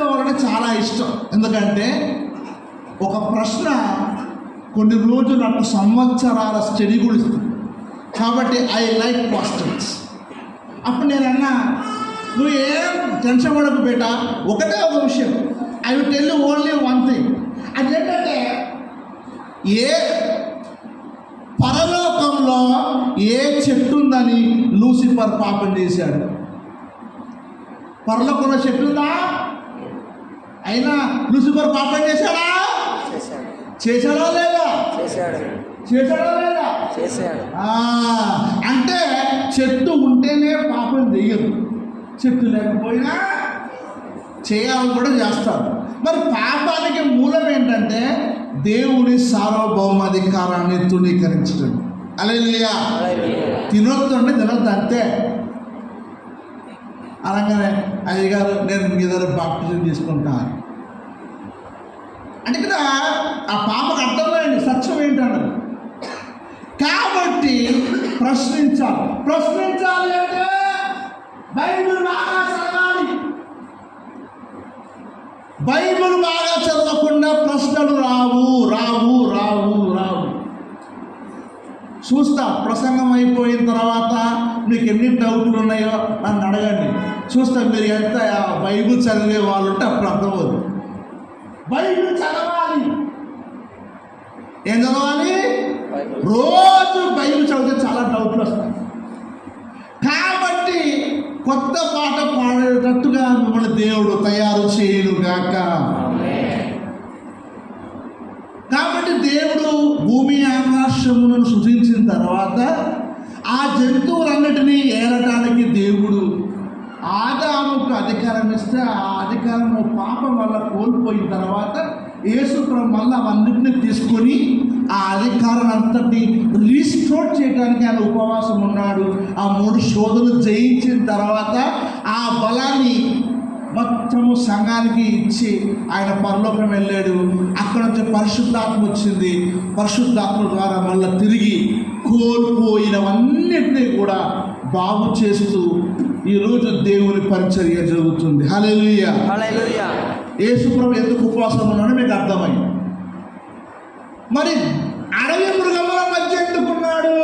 వాళ్ళని చాలా ఇష్టం. ఎందుకంటే ఒక ప్రశ్న కొన్ని రోజులు అటు సంవత్సరాల స్టడీ కూడా ఇస్తుంది. కాబట్టి ఐ లైక్ క్వశ్చన్స్. అప్పుడు నేను అన్నా, నువ్వు ఏం టెన్షన్ పడకు బేటా, ఒకటే ఒక విషయం, I will tell you only one thing. అదేంటంటే ఏ పరలోకంలో ఏ చెట్టు ఉందని లూసిఫర్ పాపం చేశాడు? పరలోకంలో చెట్టు ఉందా? అయినా లూసిఫర్ పాపం చేశాడా? చేశాడా లేదా? చేశాడా లేదా? అంటే చెట్టు ఉంటేనే పాపం చేయదు, చెట్టు లేకపోయినా చేయాలని కూడా చేస్తారు. మరి పాపానికి మూలం ఏంటంటే దేవుని సార్వభౌమాధికారాన్ని తృణీకరించడం. హల్లెలూయా. తినొద్దు అంటే తినొద్దు అంతే. అనగానే అయ్యగారు నేను మీ దగ్గర బాప్టిజం తీసుకుంటాను అంటే ఇక్కడ ఆ పాపకు అర్థమైంది సత్యం ఏంటన్నది. కాబట్టి ప్రశ్నించాలి అంటే బైబిల్ బాగా చదవాలి. బైబిల్ బాగా చదవకుండా ప్రశ్నలు రావు. చూస్తా, ప్రసంగం అయిపోయిన తర్వాత మీకు ఎన్ని డౌట్లు ఉన్నాయో నన్ను అడగండి. చూస్తా మీరు ఎంత బైబిల్ చదివే వాళ్ళు ఉంటే అప్పుడు అర్థమవుతుంది. బైబిల్ చదవాలి. ఏం చదవాలి? రోజు బైబిల్ చదివితే చాలా డౌట్లు వస్తాయి. కాబట్టి కొత్త పాట పాడేటట్టుగా మిమ్మల్ని దేవుడు తయారు చేయనుగాక. కాబట్టి దేవుడు భూమి ఆకాశములను సృజించిన తర్వాత ఆ జంతువులన్నిటినీ ఏలటానికి దేవుడు ఆదాముకు అధికారం ఇస్తే ఆ అధికారము పాపం వల్ల కోల్పోయిన తర్వాత యేసుప్రభు మళ్ళీ అవన్నిటిని తీసుకొని ఆ అధికారం అంతటిని రీస్టోర్ చేయడానికి ఆయన ఉపవాసం ఉన్నాడు. ఆ 3 శోధనలు జయించిన తర్వాత ఆ బలాన్ని మొత్తము సంఘానికి ఇచ్చి ఆయన పరలోకం వెళ్ళాడు. అక్కడ నుంచి పరిశుద్ధాత్మ వచ్చింది. పరిశుద్ధాత్మ ద్వారా మళ్ళీ తిరిగి కోల్పోయినవన్నిటినీ కూడా బాగు చేస్తూ ఈరోజు దేవుని పరిచర్య జరుగుతుంది. హల్లెలూయా. యేసుప్రభు ఎందుకు ఉపవాసం ఉన్నాడో మీకు అర్థమైంది. మరి అడవి మృగముల మధ్య ఎందుకున్నాడు?